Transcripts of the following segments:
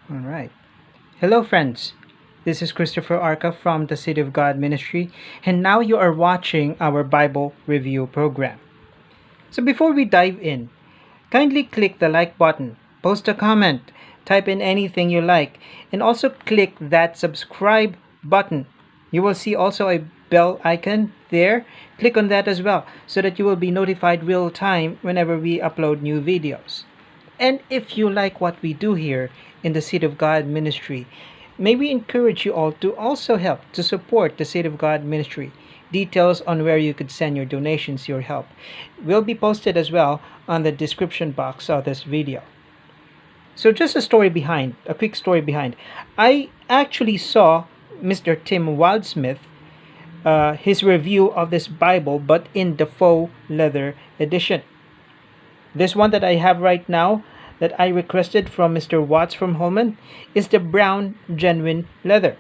All right. Hello, friends. This is Christopher Arca from the City of God Ministry, and now you are watching our Bible review program. So, before we dive in, kindly click the like button, post a comment, type in anything you like, and also click that subscribe button. You will see also a bell icon there. Click on that as well so that you will be notified real time whenever we upload new videos. And if you like what we do here in the Seed of God Ministry, may we encourage you all to also help to support the Seed of God Ministry. Details on where you could send your donations, your help, will be posted as well on the description box of this video. So just a quick story behind. I actually saw Mr. Tim Wildsmith, his review of this Bible, but in the faux leather edition. This one that I have right now that I requested from Mr. Watts from Holman is the brown genuine leather.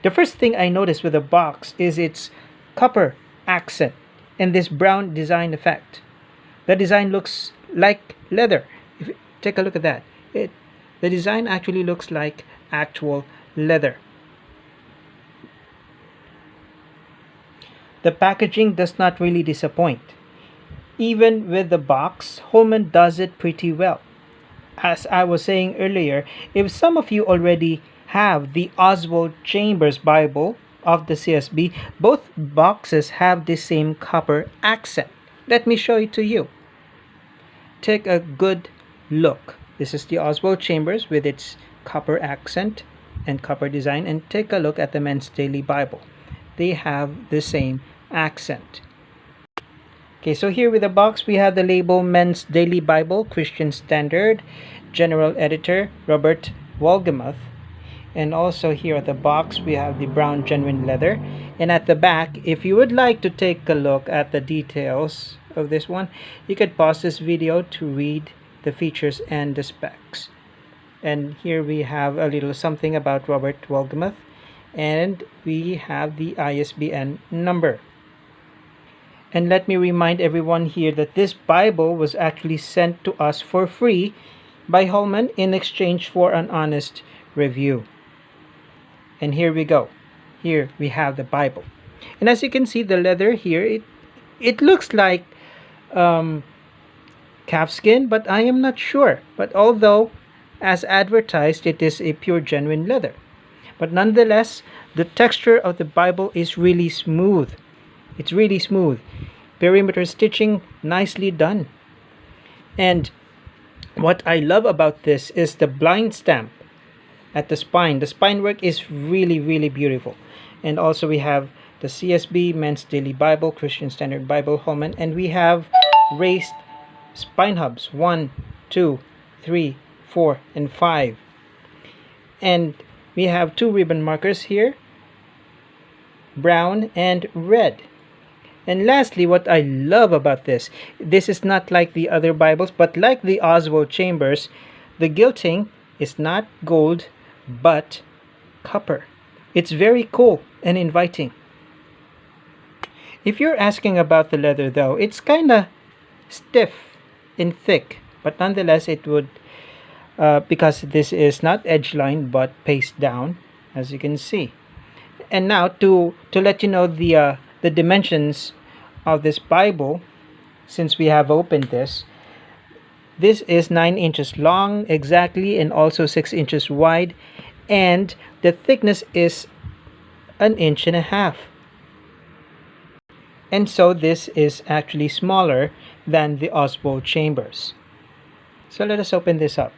The first thing I noticed with the box is its copper accent and this brown design effect. The design looks like leather. If you take a look at that, the design actually looks like actual leather. The packaging does not really disappoint. Even with the box, Holman does it pretty well. As I was saying earlier, if some of you already have the Oswald Chambers Bible of the CSB, both boxes have the same copper accent. Let me show it to you. Take a good look. This is the Oswald Chambers with its copper accent and copper design, and take a look at the Men's Daily Bible. They have the same accent. Okay, so here with the box, we have the label Men's Daily Bible, Christian Standard, General Editor, Robert Wolgemuth. And also here at the box, we have the brown genuine leather. And at the back, if you would like to take a look at the details of this one, you could pause this video to read the features and the specs. And here we have a little something about Robert Wolgemuth. And we have the ISBN number. And let me remind everyone here that this Bible was actually sent to us for free by Holman in exchange for an honest review. And here we go. Here we have the Bible. And as you can see, the leather here, it looks like calfskin, but I am not sure. But although, as advertised, it is a pure genuine leather. But nonetheless, the texture of the Bible is really smooth. It's really smooth. Perimeter stitching, nicely done. And what I love about this is the blind stamp at the spine. The spine work is really, really beautiful. And also we have the CSB, Men's Daily Bible, Christian Standard Bible, Holman. And we have raised spine hubs, 1, 2, 3, 4, and 5. And we have 2 ribbon markers here, brown and red. And lastly, what I love about this is not like the other Bibles, but like the Oswald Chambers, the gilding is not gold, but copper. It's very cool and inviting. If you're asking about the leather though, it's kind of stiff and thick, but nonetheless it would, because this is not edge line but paste down, as you can see. And now to let you know the dimensions of this Bible, since we have opened this is 9 inches long exactly, and also 6 inches wide, and the thickness is 1.5 inches. And so this is actually smaller than the Oswald Chambers. So let us open this up.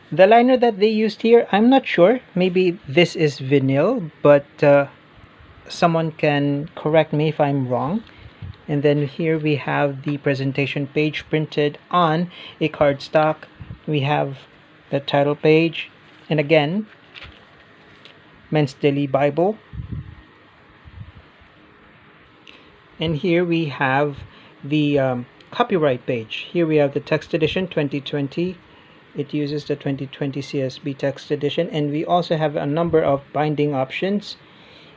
The liner that they used here, I'm not sure. Maybe this is vinyl, but someone can correct me if I'm wrong. And then here we have the presentation page printed on a cardstock. We have the title page, and again, Men's Daily Bible. And here we have the copyright page. Here we have the text edition 2020. It uses the 2020 CSB text edition, and we also have a number of binding options.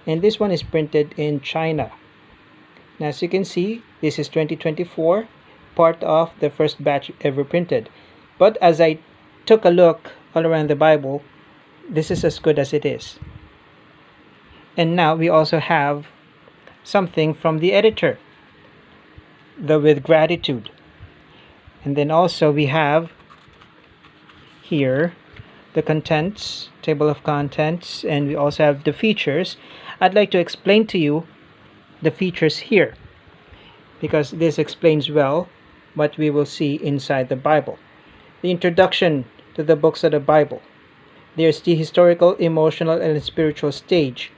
And this one is printed in China. Now, as you can see, this is 2024, part of the first batch ever printed. But as I took a look all around the Bible, this is as good as it is. And now we also have something from the editor, the with gratitude. And then also we have here the contents, table of contents, and we also have the features. I'd like to explain to you the features here, because this explains well what we will see inside the Bible. The introduction to the books of the Bible. There's the historical, emotional, and spiritual stage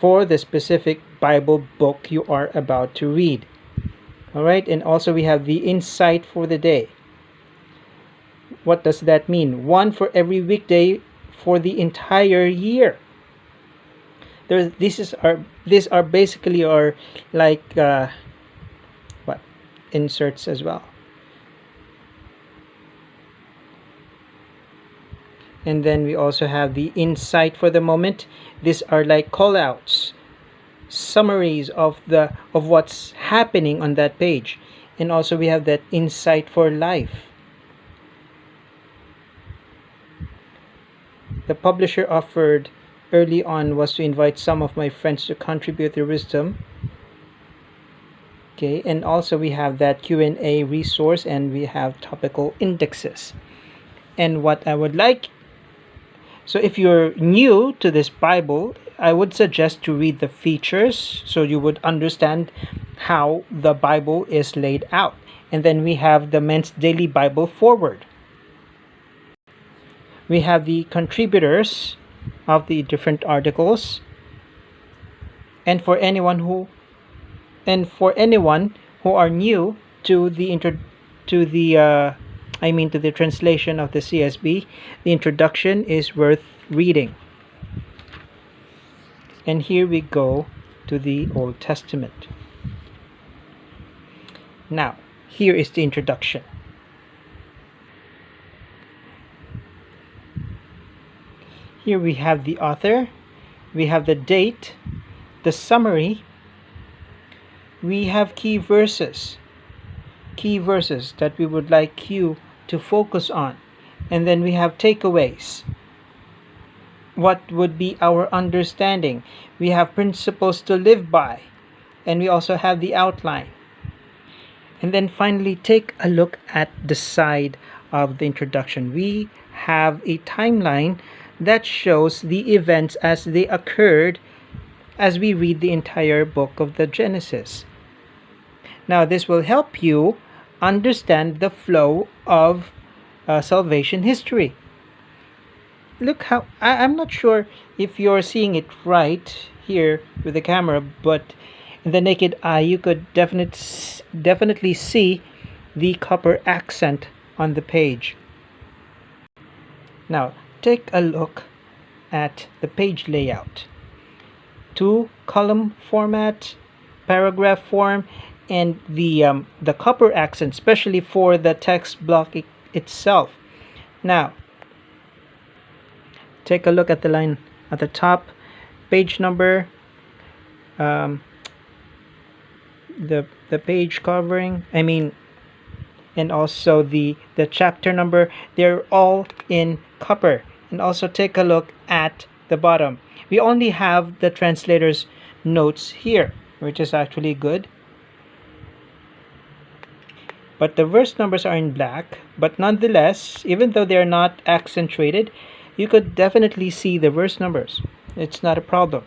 for the specific Bible book you are about to read. Alright, and also we have the insight for the day. What does that mean? One for every weekday for the entire year. These are basically our like inserts as well. And then we also have the insight for the moment. These are like call-outs, summaries of what's happening on that page. And also we have that insight for life. The publisher offered early on was to invite some of my friends to contribute their wisdom. Okay, and also we have that Q&A resource, and we have topical indexes. And what I would like, so if you're new to this Bible, I would suggest to read the features so you would understand how the Bible is laid out. And then we have the Men's Daily Bible Forward. We have the contributors of the different articles, and for anyone who are new to the translation of the CSB, the introduction is worth reading. And here we go to the Old Testament. Now, here is the introduction. Here we have the author, we have the date, the summary, we have key verses that we would like you to focus on, and then we have takeaways. What would be our understanding? We have principles to live by, and we also have the outline. And then finally, take a look at the side of the introduction. We have a timeline that shows the events as they occurred as we read the entire book of the Genesis. Now, this will help you understand the flow of salvation history. Look how, I'm not sure if you're seeing it right here with the camera, but in the naked eye, you could definitely see the copper accent on the page. Now, take a look at the page layout. 2-column format, paragraph form, and the copper accent, especially for the text block itself. Now, take a look at the line at the top, page number, the page covering, and also the chapter number. They're all in copper. And also take a look at the bottom. We only have the translator's notes here, which is actually good. But the verse numbers are in black. But nonetheless, even though they're not accentuated, you could definitely see the verse numbers. It's not a problem.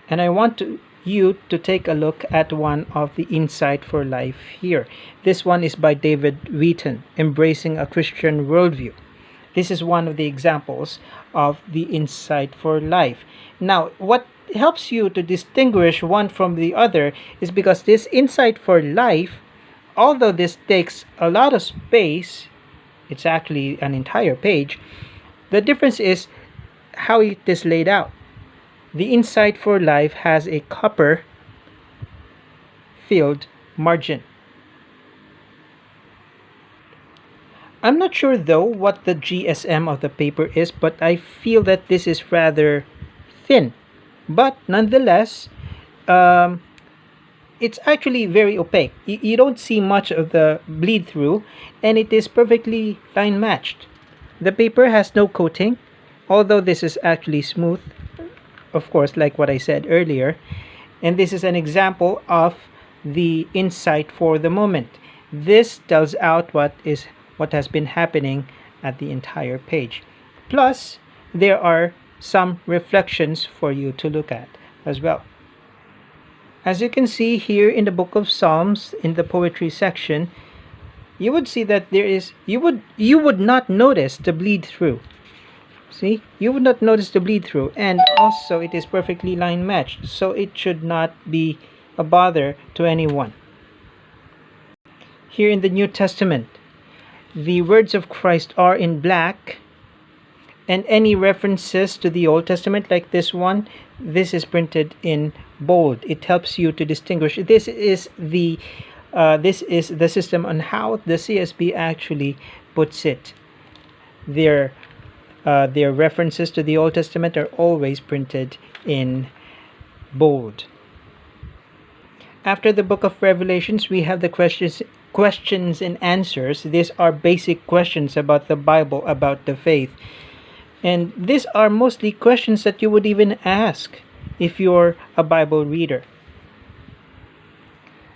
And I want you to take a look at one of the Insight for Life here. This one is by David Wheaton, Embracing a Christian Worldview. This is one of the examples of the Insight for Life. Now, what helps you to distinguish one from the other is because this Insight for Life, although this takes a lot of space, it's actually an entire page, the difference is how it is laid out. The Insight for Life has a copper filled margin. I'm not sure though what the GSM of the paper is, but I feel that this is rather thin. But nonetheless, it's actually very opaque. You don't see much of the bleed through, and it is perfectly line matched. The paper has no coating. although this is actually smooth, of course, like what I said earlier. And this is an example of the insight for the moment. This tells out what has been happening at the entire page. Plus, there are some reflections for you to look at as well. As you can see here in the book of Psalms, in the poetry section, you would see that you would not notice the bleed through. See, you would not notice the bleed through, and also it is perfectly line matched, so it should not be a bother to anyone. Here in the New Testament, the words of Christ are in black, and any references to the Old Testament, like this one, this is printed in bold. It helps you to distinguish. This is the system on how the CSB actually puts it. Their references to the Old Testament are always printed in bold. After the book of Revelations, we have the questions and answers. These are basic questions about the Bible, about the faith. And these are mostly questions that you would even ask if you're a Bible reader.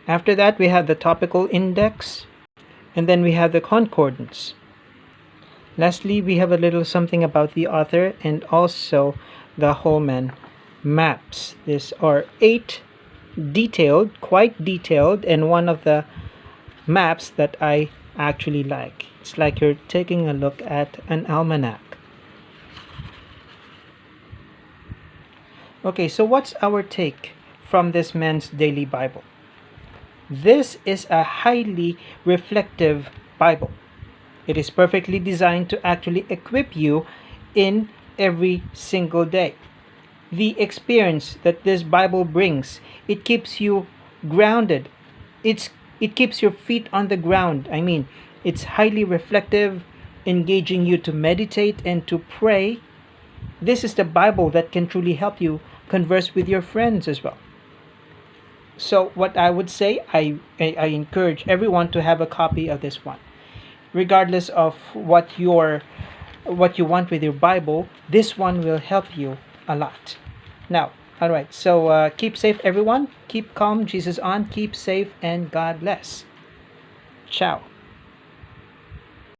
After that, we have the topical index, and then we have the concordance. Lastly, we have a little something about the author and also the Holman maps. These are 8 detailed, quite detailed, and one of the maps that I actually like. It's like you're taking a look at an almanac. Okay, so what's our take from this man's daily Bible? This is a highly reflective Bible. It is perfectly designed to actually equip you in every single day. The experience that this Bible brings, it keeps you grounded. It keeps your feet on the ground. I mean, it's highly reflective, engaging you to meditate and to pray. This is the Bible that can truly help you converse with your friends as well. So what I would say, I encourage everyone to have a copy of this one. Regardless of what you want with your Bible, this one will help you a lot. Now, all right, so keep safe, everyone. Keep calm, Jesus on, keep safe, and God bless. Ciao.